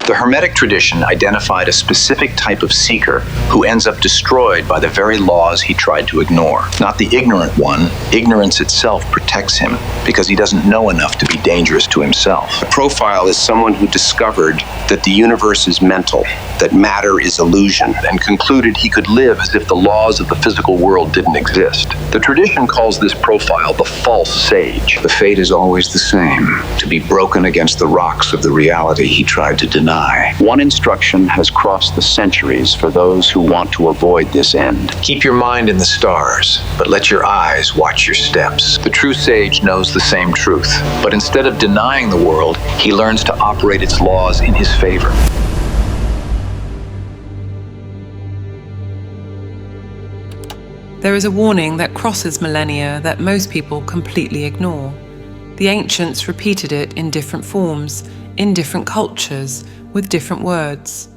The Hermetic tradition identified a specific type of seeker who ends up destroyed by the very laws he tried to ignore. Not the ignorant one. Ignorance itself protects him because he doesn't know enough to be dangerous to himself. A profile is someone who discovered that the universe is mental, that matter is illusion, and concluded he could live as if the laws of the physical world didn't exist. The tradition calls this profile the false sage. The fate is always the same, to be broken against the rocks of the reality he tried to deny. One instruction has crossed the centuries for those who want to avoid this end. Keep your mind in the stars, but let your eyes watch your steps. The true sage knows the same truth, but instead of denying the world, he learns to operate its laws in his favor. There is a warning that crosses millennia that most people completely ignore. The ancients repeated it in different forms, in different cultures, with different words.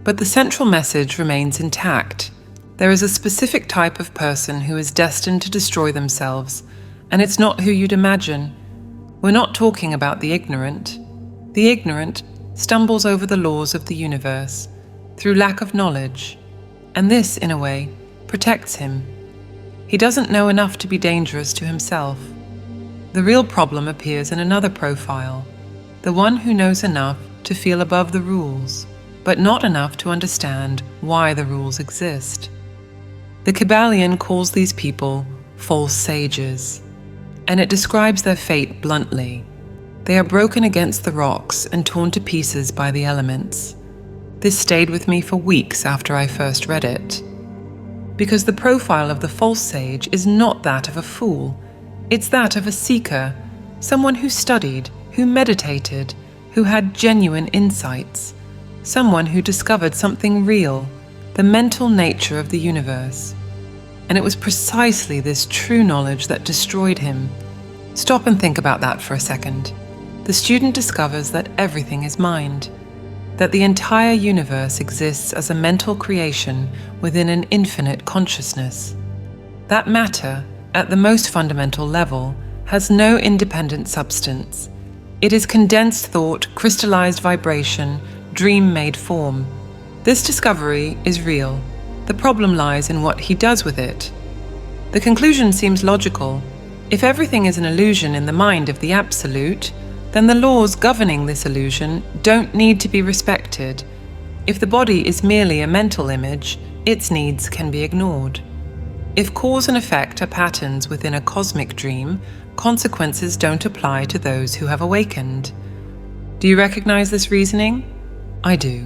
But the central message remains intact. There is a specific type of person who is destined to destroy themselves, and it's not who you'd imagine. We're not talking about the ignorant. The ignorant stumbles over the laws of the universe through lack of knowledge, and this, in a way, protects him. He doesn't know enough to be dangerous to himself. The real problem appears in another profile, the one who knows enough to feel above the rules, but not enough to understand why the rules exist. The Kybalion calls these people false sages, and it describes their fate bluntly. They are broken against the rocks and torn to pieces by the elements. This stayed with me for weeks after I first read it, because the profile of the false sage is not that of a fool, it's that of a seeker, someone who studied, who meditated, who had genuine insights, someone who discovered something real, the mental nature of the universe. And it was precisely this true knowledge that destroyed him. Stop and think about that for a second. The student discovers that everything is mind, that the entire universe exists as a mental creation within an infinite consciousness. That matter, at the most fundamental level, has no independent substance. It is condensed thought, crystallized vibration, dream-made form. This discovery is real. The problem lies in what he does with it. The conclusion seems logical. If everything is an illusion in the mind of the Absolute, then the laws governing this illusion don't need to be respected. If the body is merely a mental image, its needs can be ignored. If cause and effect are patterns within a cosmic dream, consequences don't apply to those who have awakened. Do you recognize this reasoning? I do,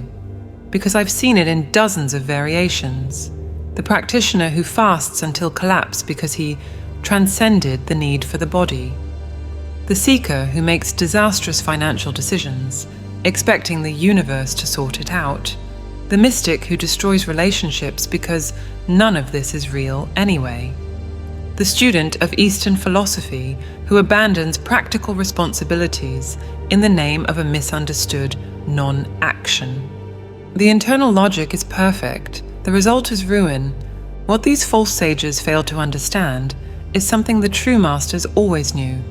because I've seen it in dozens of variations. The practitioner who fasts until collapse because he transcended the need for the body. The seeker who makes disastrous financial decisions, expecting the universe to sort it out. The mystic who destroys relationships because none of this is real anyway. The student of Eastern philosophy who abandons practical responsibilities in the name of a misunderstood non-action. The internal logic is perfect. The result is ruin. What these false sages fail to understand is something the true masters always knew.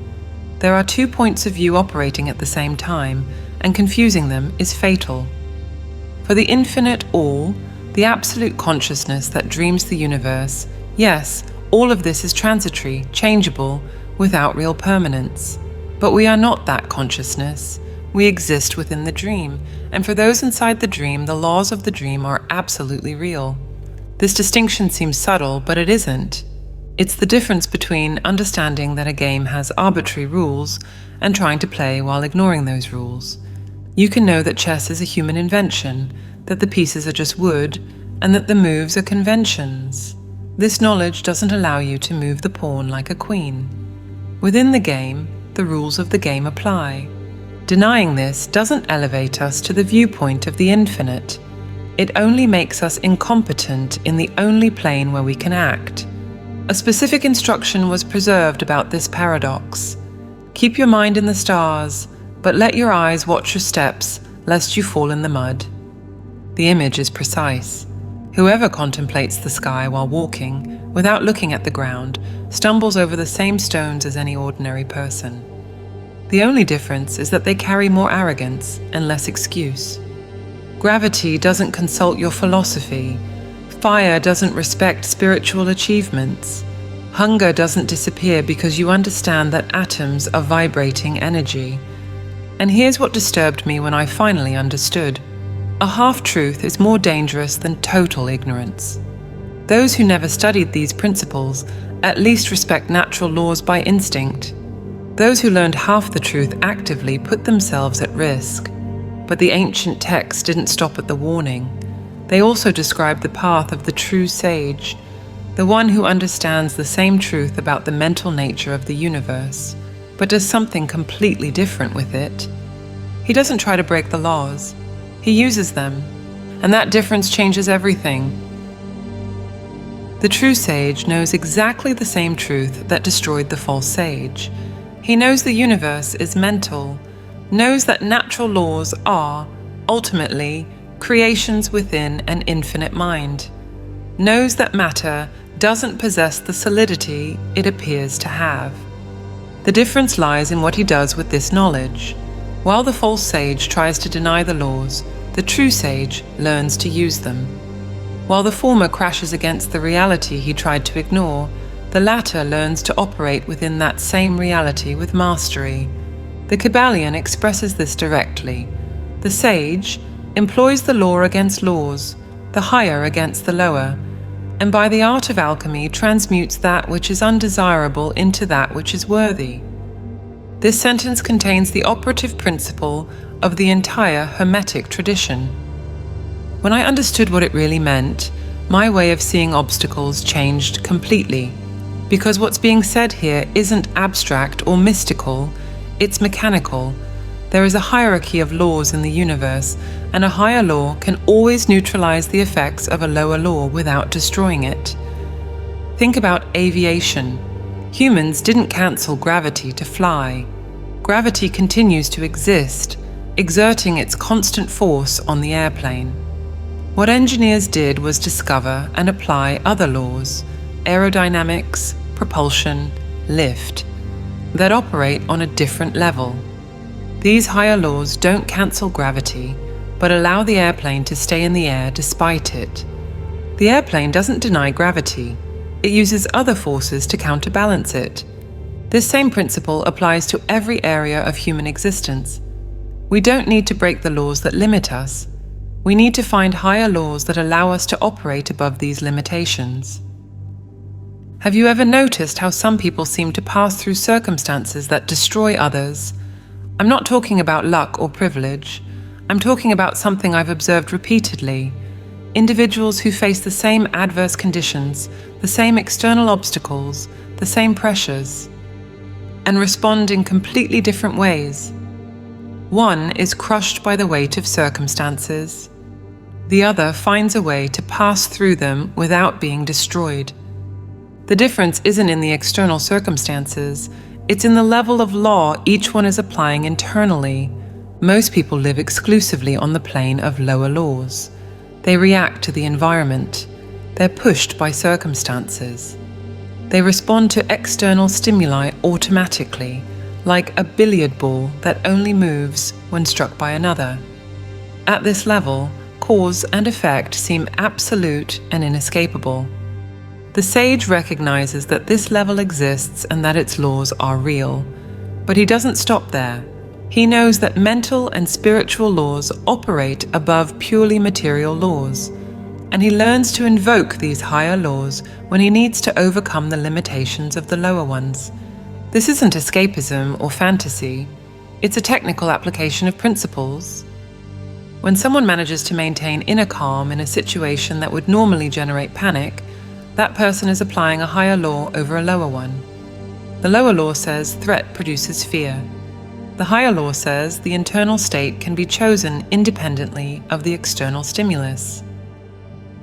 There are two points of view operating at the same time, and confusing them is fatal. For the infinite all, the absolute consciousness that dreams the universe, yes, all of this is transitory, changeable, without real permanence. But we are not that consciousness. We exist within the dream, and for those inside the dream, the laws of the dream are absolutely real. This distinction seems subtle, but it isn't. It's the difference between understanding that a game has arbitrary rules and trying to play while ignoring those rules. You can know that chess is a human invention, that the pieces are just wood, and that the moves are conventions. This knowledge doesn't allow you to move the pawn like a queen. Within the game, the rules of the game apply. Denying this doesn't elevate us to the viewpoint of the infinite. It only makes us incompetent in the only plane where we can act. A specific instruction was preserved about this paradox. Keep your mind in the stars, but let your eyes watch your steps, lest you fall in the mud. The image is precise. Whoever contemplates the sky while walking, without looking at the ground, stumbles over the same stones as any ordinary person. The only difference is that they carry more arrogance and less excuse. Gravity doesn't consult your philosophy. Fire doesn't respect spiritual achievements. Hunger doesn't disappear because you understand that atoms are vibrating energy. And here's what disturbed me when I finally understood. A half-truth is more dangerous than total ignorance. Those who never studied these principles at least respect natural laws by instinct. Those who learned half the truth actively put themselves at risk. But the ancient texts didn't stop at the warning. They also described the path of the true sage, the one who understands the same truth about the mental nature of the universe, but does something completely different with it. He doesn't try to break the laws. He uses them, and that difference changes everything. The true sage knows exactly the same truth that destroyed the false sage. He knows the universe is mental, knows that natural laws are, ultimately, creations within an infinite mind, knows that matter doesn't possess the solidity it appears to have. The difference lies in what he does with this knowledge. While the false sage tries to deny the laws, the true sage learns to use them. While the former crashes against the reality he tried to ignore, the latter learns to operate within that same reality with mastery. The Kybalion expresses this directly. The sage employs the law against laws, the higher against the lower, and by the art of alchemy transmutes that which is undesirable into that which is worthy. This sentence contains the operative principle of the entire Hermetic tradition. When I understood what it really meant, my way of seeing obstacles changed completely, because what's being said here isn't abstract or mystical, it's mechanical. There is a hierarchy of laws in the universe, and a higher law can always neutralize the effects of a lower law without destroying it. Think about aviation. Humans didn't cancel gravity to fly. Gravity continues to exist, exerting its constant force on the airplane. What engineers did was discover and apply other laws, aerodynamics, propulsion, lift, that operate on a different level. These higher laws don't cancel gravity, but allow the airplane to stay in the air despite it. The airplane doesn't deny gravity. It uses other forces to counterbalance it. This same principle applies to every area of human existence. We don't need to break the laws that limit us. We need to find higher laws that allow us to operate above these limitations. Have you ever noticed how some people seem to pass through circumstances that destroy others? I'm not talking about luck or privilege. I'm talking about something I've observed repeatedly. Individuals who face the same adverse conditions, the same external obstacles, the same pressures, and respond in completely different ways. One is crushed by the weight of circumstances. The other finds a way to pass through them without being destroyed. The difference isn't in the external circumstances, it's in the level of law each one is applying internally. Most people live exclusively on the plane of lower laws. They react to the environment. They're pushed by circumstances. They respond to external stimuli automatically, like a billiard ball that only moves when struck by another. At this level, cause and effect seem absolute and inescapable. The sage recognizes that this level exists and that its laws are real, but he doesn't stop there. He knows that mental and spiritual laws operate above purely material laws, and he learns to invoke these higher laws when he needs to overcome the limitations of the lower ones. This isn't escapism or fantasy, it's a technical application of principles. When someone manages to maintain inner calm in a situation that would normally generate panic, that person is applying a higher law over a lower one. The lower law says threat produces fear. The higher law says the internal state can be chosen independently of the external stimulus.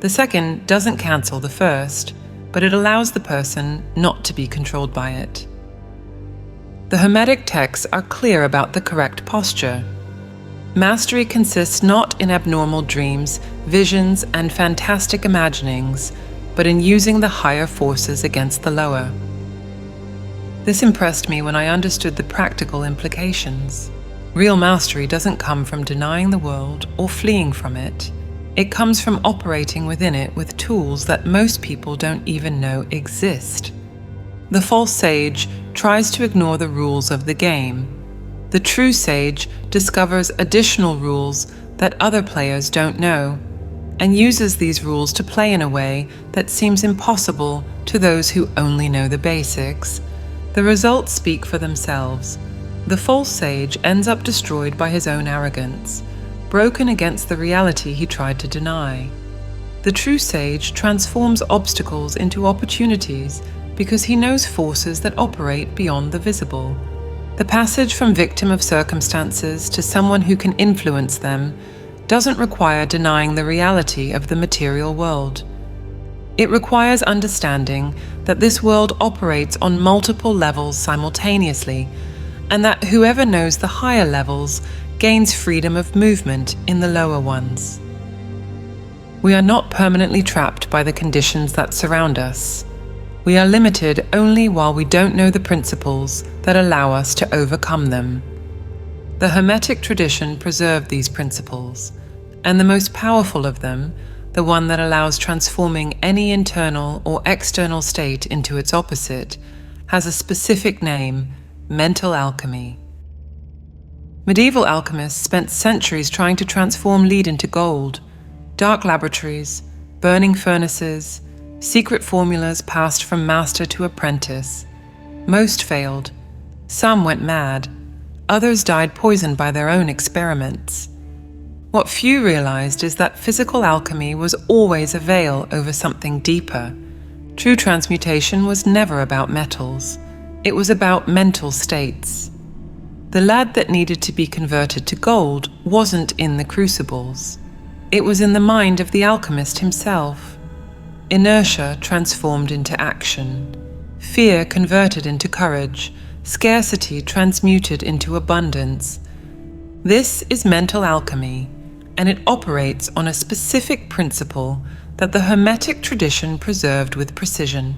The second doesn't cancel the first, but it allows the person not to be controlled by it. The Hermetic texts are clear about the correct posture. Mastery consists not in abnormal dreams, visions, and fantastic imaginings, but in using the higher forces against the lower. This impressed me when I understood the practical implications. Real mastery doesn't come from denying the world or fleeing from it. It comes from operating within it with tools that most people don't even know exist. The false sage tries to ignore the rules of the game. The true sage discovers additional rules that other players don't know, and uses these rules to play in a way that seems impossible to those who only know the basics. The results speak for themselves. The false sage ends up destroyed by his own arrogance, broken against the reality he tried to deny. The true sage transforms obstacles into opportunities because he knows forces that operate beyond the visible. The passage from victim of circumstances to someone who can influence them doesn't require denying the reality of the material world. It requires understanding that this world operates on multiple levels simultaneously, and that whoever knows the higher levels gains freedom of movement in the lower ones. We are not permanently trapped by the conditions that surround us. We are limited only while we don't know the principles that allow us to overcome them. The Hermetic tradition preserved these principles, and the most powerful of them, the one that allows transforming any internal or external state into its opposite, has a specific name: mental alchemy. Medieval alchemists spent centuries trying to transform lead into gold. Dark laboratories, burning furnaces, secret formulas passed from master to apprentice. Most failed. Some went mad. Others died poisoned by their own experiments. What few realized is that physical alchemy was always a veil over something deeper. True transmutation was never about metals. It was about mental states. The lead that needed to be converted to gold wasn't in the crucibles. It was in the mind of the alchemist himself. Inertia transformed into action. Fear converted into courage. Scarcity transmuted into abundance. This is mental alchemy, and it operates on a specific principle that the Hermetic tradition preserved with precision.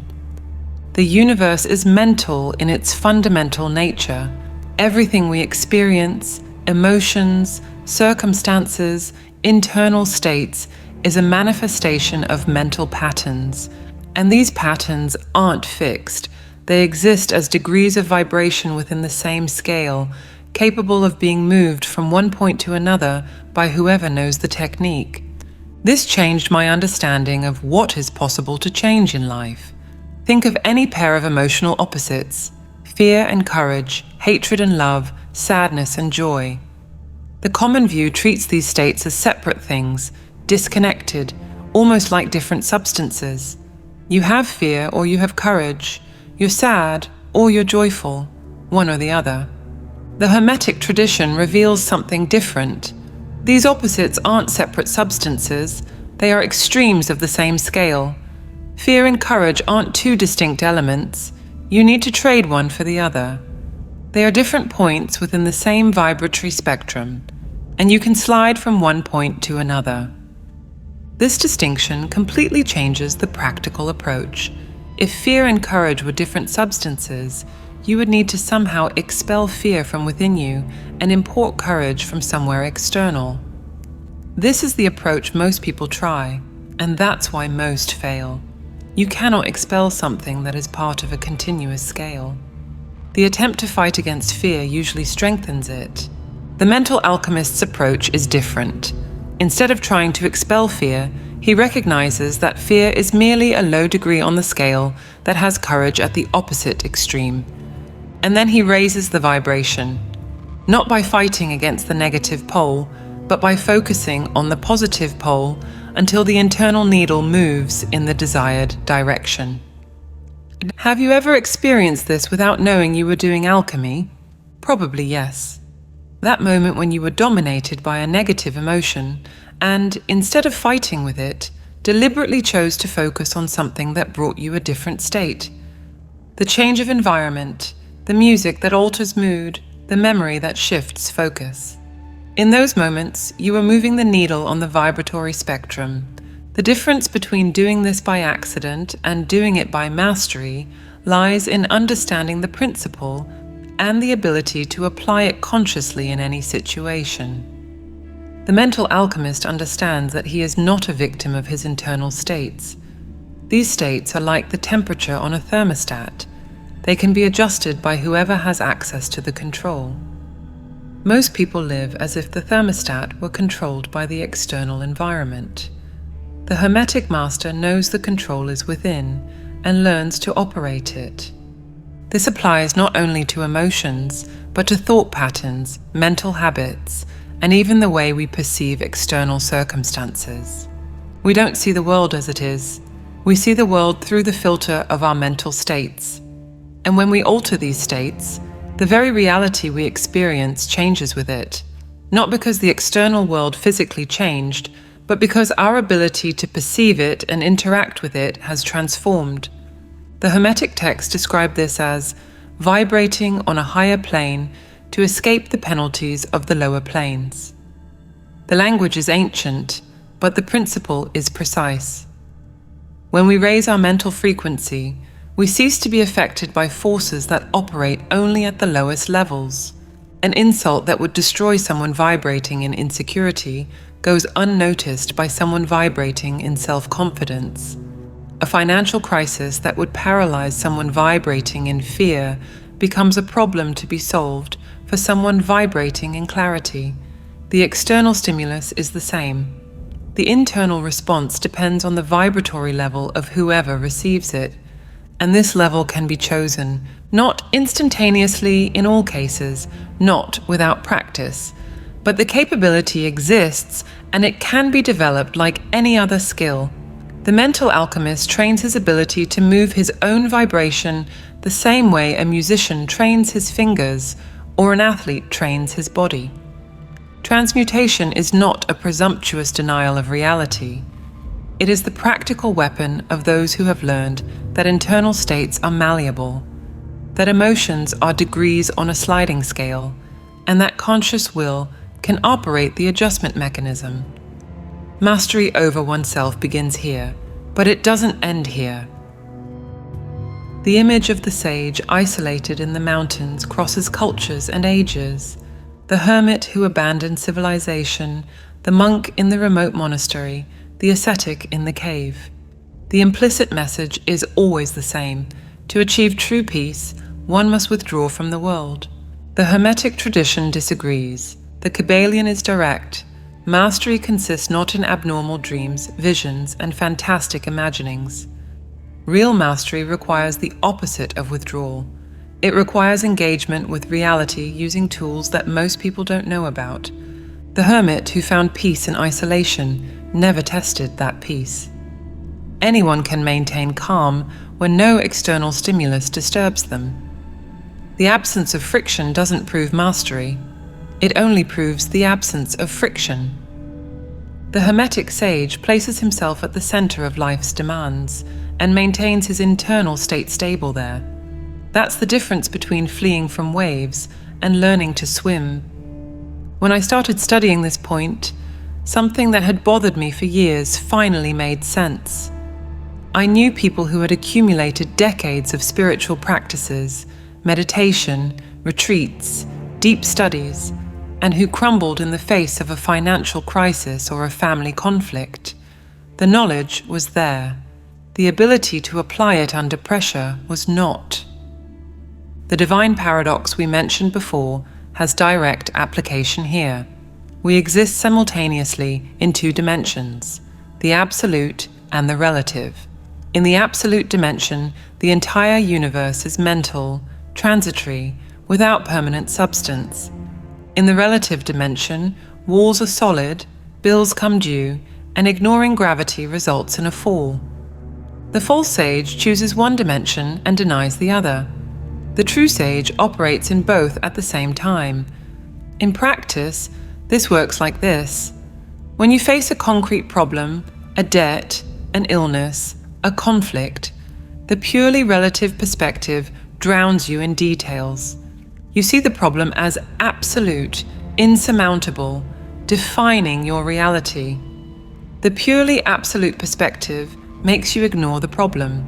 The universe is mental in its fundamental nature. Everything we experience, emotions, circumstances, internal states, is a manifestation of mental patterns. And these patterns aren't fixed. They exist as degrees of vibration within the same scale, capable of being moved from one point to another by whoever knows the technique. This changed my understanding of what is possible to change in life. Think of any pair of emotional opposites: fear and courage, hatred and love, sadness and joy. The common view treats these states as separate things, disconnected, almost like different substances. You have fear or you have courage. You're sad or you're joyful, one or the other. The Hermetic tradition reveals something different. These opposites aren't separate substances, they are extremes of the same scale. Fear and courage aren't two distinct elements. You need to trade one for the other. They are different points within the same vibratory spectrum, and you can slide from one point to another. This distinction completely changes the practical approach. If fear and courage were different substances, you would need to somehow expel fear from within you and import courage from somewhere external. This is the approach most people try, and that's why most fail. You cannot expel something that is part of a continuous scale. The attempt to fight against fear usually strengthens it. The mental alchemist's approach is different. Instead of trying to expel fear, he recognizes that fear is merely a low degree on the scale that has courage at the opposite extreme. And then he raises the vibration, not by fighting against the negative pole, but by focusing on the positive pole until the internal needle moves in the desired direction. Have you ever experienced this without knowing you were doing alchemy? Probably yes. That moment when you were dominated by a negative emotion and, instead of fighting with it, deliberately chose to focus on something that brought you a different state. The change of environment, the music that alters mood, the memory that shifts focus. In those moments, you are moving the needle on the vibratory spectrum. The difference between doing this by accident and doing it by mastery lies in understanding the principle and the ability to apply it consciously in any situation. The mental alchemist understands that he is not a victim of his internal states. These states are like the temperature on a thermostat. They can be adjusted by whoever has access to the control. Most people live as if the thermostat were controlled by the external environment. The Hermetic Master knows the control is within and learns to operate it. This applies not only to emotions, but to thought patterns, mental habits, and even the way we perceive external circumstances. We don't see the world as it is. We see the world through the filter of our mental states. And when we alter these states, the very reality we experience changes with it, not because the external world physically changed, but because our ability to perceive it and interact with it has transformed. The Hermetic texts describe this as vibrating on a higher plane to escape the penalties of the lower planes. The language is ancient, but the principle is precise. When we raise our mental frequency, we cease to be affected by forces that operate only at the lowest levels. An insult that would destroy someone vibrating in insecurity goes unnoticed by someone vibrating in self-confidence. A financial crisis that would paralyze someone vibrating in fear becomes a problem to be solved for someone vibrating in clarity. The external stimulus is the same. The internal response depends on the vibratory level of whoever receives it, and this level can be chosen, not instantaneously in all cases, not without practice, but the capability exists and it can be developed like any other skill. The mental alchemist trains his ability to move his own vibration the same way a musician trains his fingers or an athlete trains his body. Transmutation is not a presumptuous denial of reality. It is the practical weapon of those who have learned that internal states are malleable, that emotions are degrees on a sliding scale, and that conscious will can operate the adjustment mechanism. Mastery over oneself begins here, but it doesn't end here. The image of the sage isolated in the mountains crosses cultures and ages. The hermit who abandoned civilization, the monk in the remote monastery, the ascetic in the cave. The implicit message is always the same. To achieve true peace, one must withdraw from the world. The Hermetic tradition disagrees. The Kybalion is direct. Mastery consists not in abnormal dreams, visions, and fantastic imaginings. Real mastery requires the opposite of withdrawal. It requires engagement with reality using tools that most people don't know about. The hermit who found peace in isolation never tested that peace. Anyone can maintain calm when no external stimulus disturbs them. The absence of friction doesn't prove mastery. It only proves the absence of friction. The Hermetic sage places himself at the center of life's demands and maintains his internal state stable there. That's the difference between fleeing from waves and learning to swim. When I started studying this point, something that had bothered me for years finally made sense. I knew people who had accumulated decades of spiritual practices, meditation, retreats, deep studies, and who crumbled in the face of a financial crisis or a family conflict. The knowledge was there. The ability to apply it under pressure was not. The divine paradox we mentioned before has direct application here. We exist simultaneously in two dimensions, the absolute and the relative. In the absolute dimension, the entire universe is mental, transitory, without permanent substance. In the relative dimension, walls are solid, bills come due, and ignoring gravity results in a fall. The false sage chooses one dimension and denies the other. The true sage operates in both at the same time. In practice, this works like this. When you face a concrete problem, a debt, an illness, a conflict, the purely relative perspective drowns you in details. You see the problem as absolute, insurmountable, defining your reality. The purely absolute perspective makes you ignore the problem.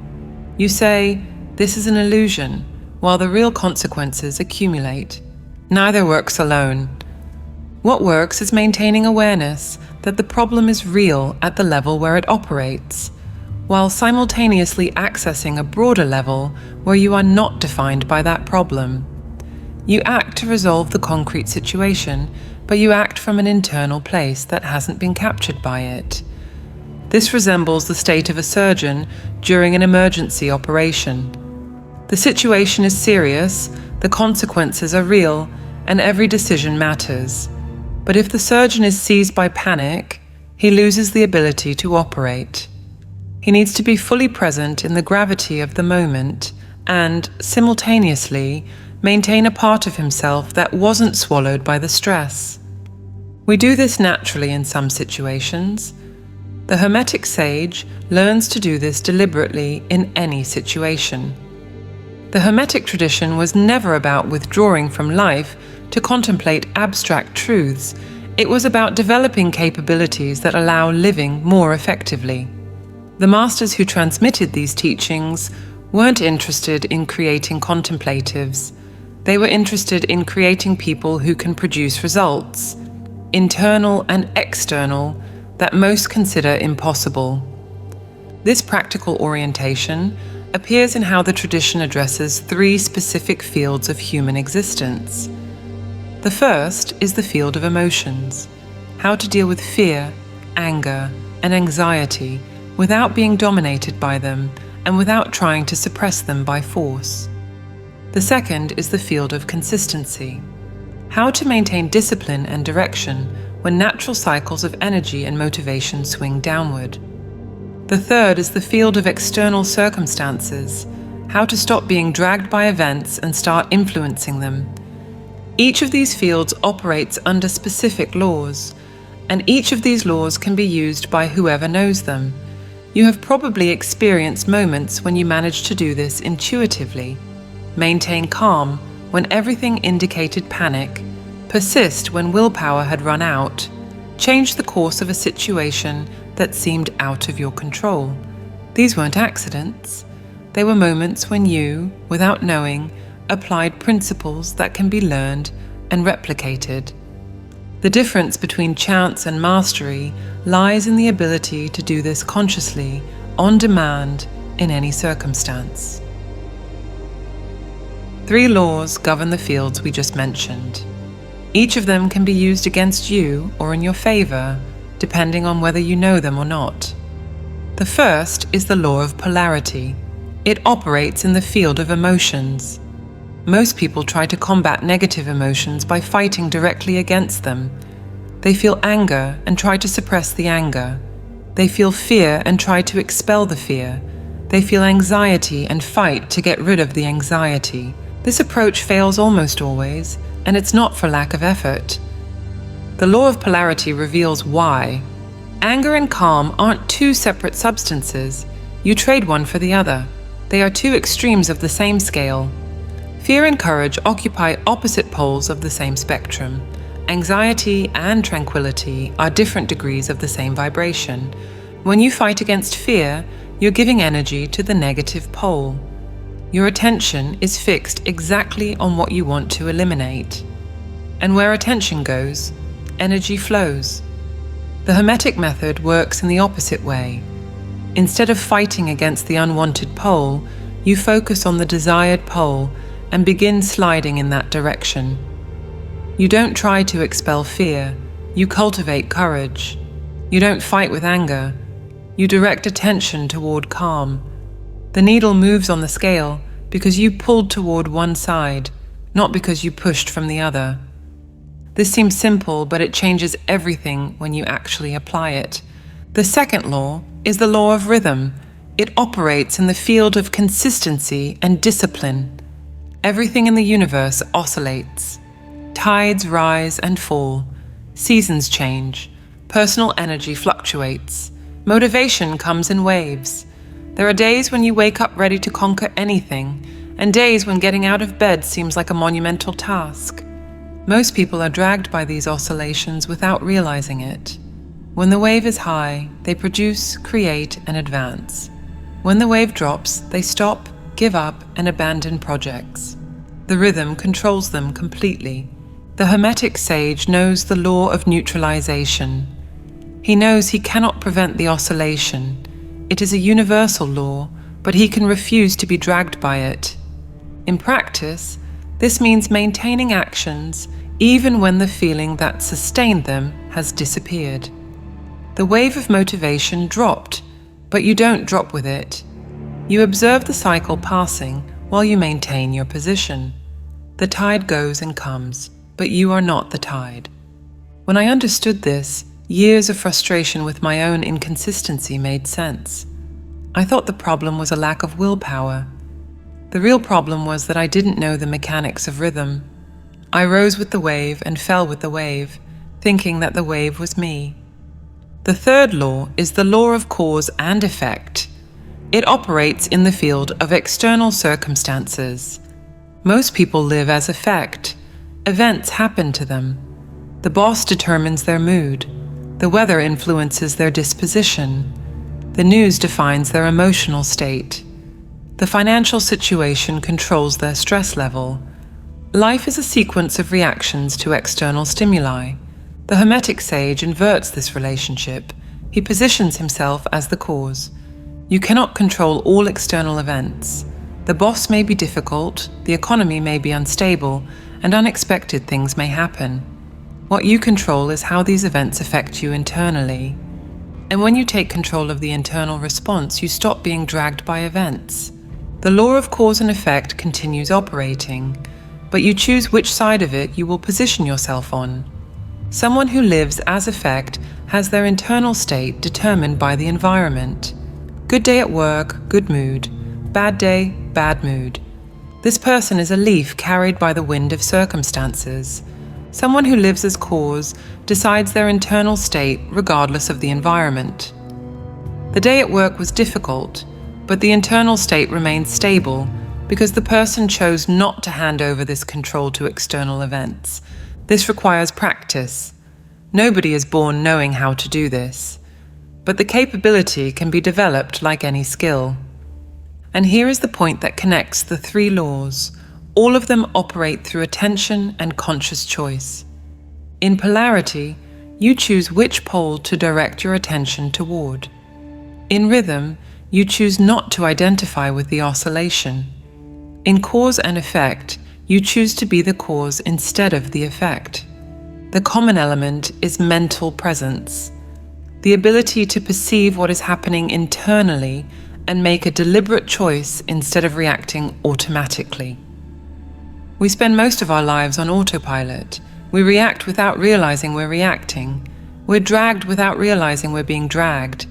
You say, "This is an illusion," while the real consequences accumulate. Neither works alone. What works is maintaining awareness that the problem is real at the level where it operates, while simultaneously accessing a broader level where you are not defined by that problem. You act to resolve the concrete situation, but you act from an internal place that hasn't been captured by it. This resembles the state of a surgeon during an emergency operation. The situation is serious, the consequences are real, and every decision matters. But if the surgeon is seized by panic, he loses the ability to operate. He needs to be fully present in the gravity of the moment and, simultaneously, maintain a part of himself that wasn't swallowed by the stress. We do this naturally in some situations. The Hermetic sage learns to do this deliberately in any situation. The Hermetic tradition was never about withdrawing from life to contemplate abstract truths. It was about developing capabilities that allow living more effectively. The masters who transmitted these teachings weren't interested in creating contemplatives. They were interested in creating people who can produce results, internal and external, that most consider impossible. This practical orientation appears in how the tradition addresses three specific fields of human existence. The first is the field of emotions, how to deal with fear, anger, and anxiety without being dominated by them and without trying to suppress them by force. The second is the field of consistency, how to maintain discipline and direction when natural cycles of energy and motivation swing downward. The third is the field of external circumstances, how to stop being dragged by events and start influencing them. Each of these fields operates under specific laws, and each of these laws can be used by whoever knows them. You have probably experienced moments when you managed to do this intuitively. Maintain calm when everything indicated panic, persist when willpower had run out, change the course of a situation that seemed out of your control. These weren't accidents. They were moments when you, without knowing, applied principles that can be learned and replicated. The difference between chance and mastery lies in the ability to do this consciously, on demand, in any circumstance. 3 laws govern the fields we just mentioned. Each of them can be used against you or in your favor, depending on whether you know them or not. The first is the law of polarity. It operates in the field of emotions. Most people try to combat negative emotions by fighting directly against them. They feel anger and try to suppress the anger. They feel fear and try to expel the fear. They feel anxiety and fight to get rid of the anxiety. This approach fails almost always, and it's not for lack of effort. The law of polarity reveals why. Anger and calm aren't two separate substances. You trade one for the other. They are two extremes of the same scale. Fear and courage occupy opposite poles of the same spectrum. Anxiety and tranquility are different degrees of the same vibration. When you fight against fear, you're giving energy to the negative pole. Your attention is fixed exactly on what you want to eliminate. And where attention goes, energy flows. The Hermetic method works in the opposite way. Instead of fighting against the unwanted pole, you focus on the desired pole and begin sliding in that direction. You don't try to expel fear, you cultivate courage. You don't fight with anger, you direct attention toward calm. The needle moves on the scale because you pulled toward one side, not because you pushed from the other. This seems simple, but it changes everything when you actually apply it. The second law is the law of rhythm. It operates in the field of consistency and discipline. Everything in the universe oscillates. Tides rise and fall. Seasons change. Personal energy fluctuates. Motivation comes in waves. There are days when you wake up ready to conquer anything, and days when getting out of bed seems like a monumental task. Most people are dragged by these oscillations without realizing it. When the wave is high, they produce, create, and advance. When the wave drops, they stop, give up and abandon projects. The rhythm controls them completely. The Hermetic sage knows the law of neutralization. He knows he cannot prevent the oscillation. It is a universal law, but he can refuse to be dragged by it. In practice, this means maintaining actions even when the feeling that sustained them has disappeared. The wave of motivation dropped, but you don't drop with it. You observe the cycle passing while you maintain your position. The tide goes and comes, but you are not the tide. When I understood this, years of frustration with my own inconsistency made sense. I thought the problem was a lack of willpower. The real problem was that I didn't know the mechanics of rhythm. I rose with the wave and fell with the wave, thinking that the wave was me. The third law is the law of cause and effect. It operates in the field of external circumstances. Most people live as effect. Events happen to them. The boss determines their mood. The weather influences their disposition. The news defines their emotional state. The financial situation controls their stress level. Life is a sequence of reactions to external stimuli. The Hermetic sage inverts this relationship. He positions himself as the cause. You cannot control all external events. The boss may be difficult, the economy may be unstable, and unexpected things may happen. What you control is how these events affect you internally. And when you take control of the internal response, you stop being dragged by events. The law of cause and effect continues operating, but you choose which side of it you will position yourself on. Someone who lives as effect has their internal state determined by the environment. Good day at work, good mood. Bad day, bad mood. This person is a leaf carried by the wind of circumstances. Someone who lives as cause decides their internal state regardless of the environment. The day at work was difficult, but the internal state remained stable because the person chose not to hand over this control to external events. This requires practice. Nobody is born knowing how to do this, but the capability can be developed like any skill. And here is the point that connects the three laws. All of them operate through attention and conscious choice. In polarity, you choose which pole to direct your attention toward. In rhythm, you choose not to identify with the oscillation. In cause and effect, you choose to be the cause instead of the effect. The common element is mental presence, the ability to perceive what is happening internally and make a deliberate choice instead of reacting automatically. We spend most of our lives on autopilot. We react without realizing we're reacting. We're dragged without realizing we're being dragged.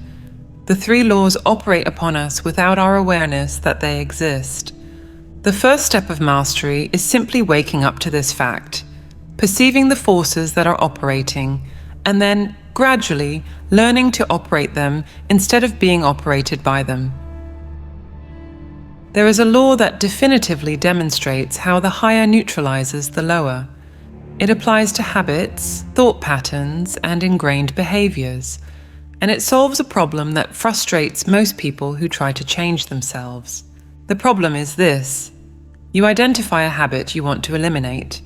The three laws operate upon us without our awareness that they exist. The first step of mastery is simply waking up to this fact, perceiving the forces that are operating, and then, gradually, learning to operate them instead of being operated by them. There is a law that definitively demonstrates how the higher neutralizes the lower. It applies to habits, thought patterns, and ingrained behaviors, and it solves a problem that frustrates most people who try to change themselves. The problem is this: you identify a habit you want to eliminate.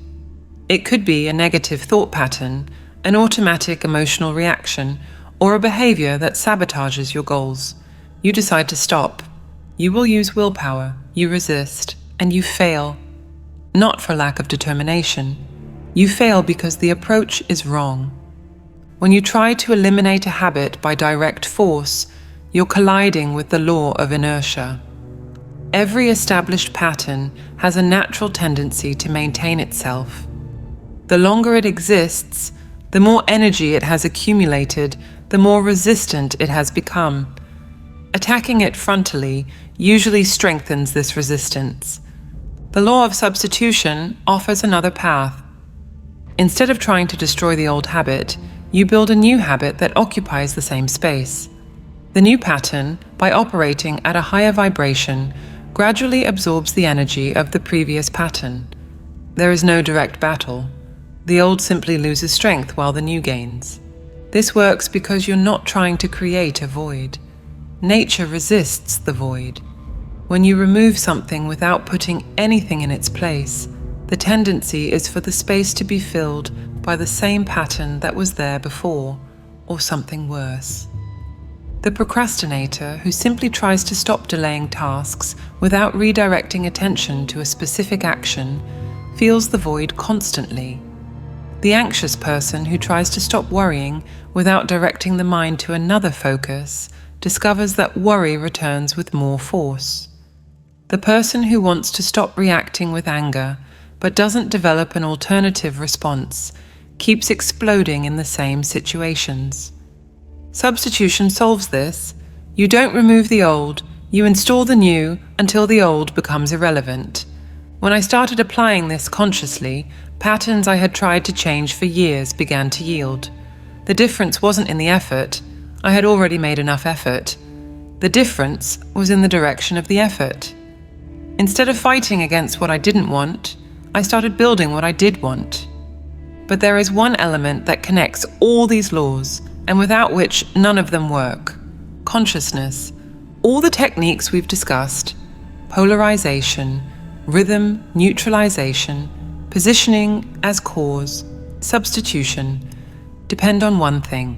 It could be a negative thought pattern, an automatic emotional reaction, or a behavior that sabotages your goals. You decide to stop. You will use willpower, you resist, and you fail. Not for lack of determination. You fail because the approach is wrong. When you try to eliminate a habit by direct force, you're colliding with the law of inertia. Every established pattern has a natural tendency to maintain itself. The longer it exists, the more energy it has accumulated, the more resistant it has become. Attacking it frontally usually strengthens this resistance. The law of substitution offers another path. Instead of trying to destroy the old habit, you build a new habit that occupies the same space. The new pattern, by operating at a higher vibration, gradually absorbs the energy of the previous pattern. There is no direct battle. The old simply loses strength while the new gains. This works because you're not trying to create a void. Nature resists the void. When you remove something without putting anything in its place, the tendency is for the space to be filled by the same pattern that was there before, or something worse. The procrastinator, who simply tries to stop delaying tasks without redirecting attention to a specific action, feels the void constantly. The anxious person, who tries to stop worrying without directing the mind to another focus, discovers that worry returns with more force. The person who wants to stop reacting with anger but doesn't develop an alternative response keeps exploding in the same situations. Substitution solves this. You don't remove the old, you install the new until the old becomes irrelevant. When I started applying this consciously, patterns I had tried to change for years began to yield. The difference wasn't in the effort. I had already made enough effort. The difference was in the direction of the effort. Instead of fighting against what I didn't want, I started building what I did want. But there is one element that connects all these laws, and without which none of them work: consciousness. All the techniques we've discussed, polarization, rhythm, neutralization, positioning as cause, substitution, depend on one thing: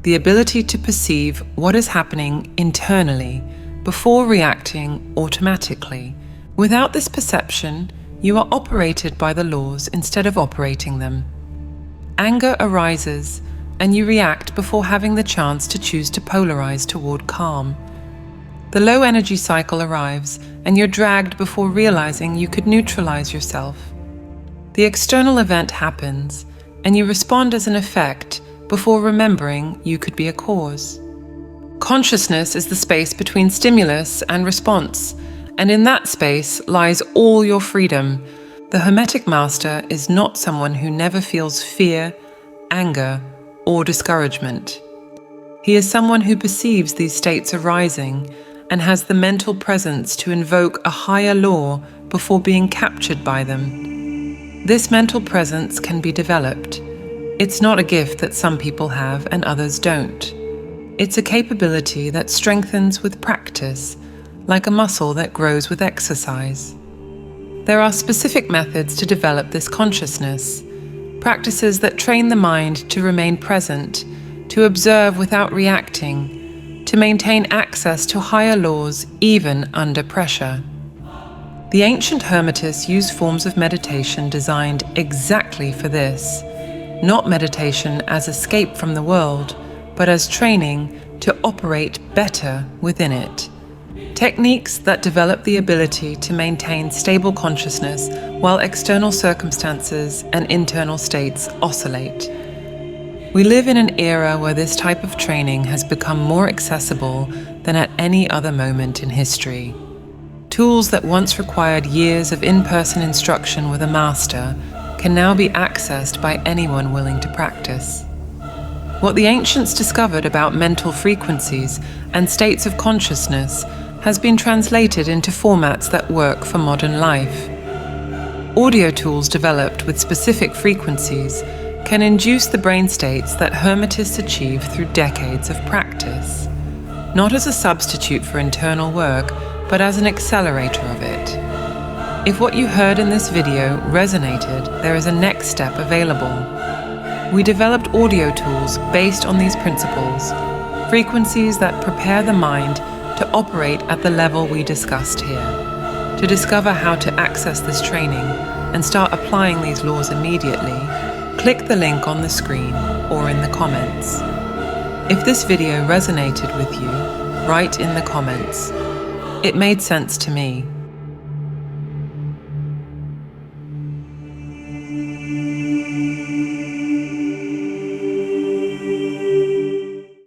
the ability to perceive what is happening internally before reacting automatically. Without this perception, you are operated by the laws instead of operating them. Anger arises, and you react before having the chance to choose to polarize toward calm. The low energy cycle arrives, and you're dragged before realizing you could neutralize yourself. The external event happens, and you respond as an effect before remembering you could be a cause. Consciousness is the space between stimulus and response, and in that space lies all your freedom. The Hermetic Master is not someone who never feels fear, anger, or discouragement. He is someone who perceives these states arising and has the mental presence to invoke a higher law before being captured by them. This mental presence can be developed. It's not a gift that some people have and others don't. It's a capability that strengthens with practice, like a muscle that grows with exercise. There are specific methods to develop this consciousness, practices that train the mind to remain present, to observe without reacting, to maintain access to higher laws even under pressure. The ancient Hermetists used forms of meditation designed exactly for this, not meditation as escape from the world, but as training to operate better within it. Techniques that develop the ability to maintain stable consciousness while external circumstances and internal states oscillate. We live in an era where this type of training has become more accessible than at any other moment in history. Tools that once required years of in-person instruction with a master can now be accessed by anyone willing to practice. What the ancients discovered about mental frequencies and states of consciousness has been translated into formats that work for modern life. Audio tools developed with specific frequencies can induce the brain states that Hermetists achieve through decades of practice, not as a substitute for internal work, but as an accelerator of it. If what you heard in this video resonated, there is a next step available. We developed audio tools based on these principles, frequencies that prepare the mind to operate at the level we discussed here. To discover how to access this training and start applying these laws immediately, click the link on the screen or in the comments. If this video resonated with you, write in the comments. It made sense to me.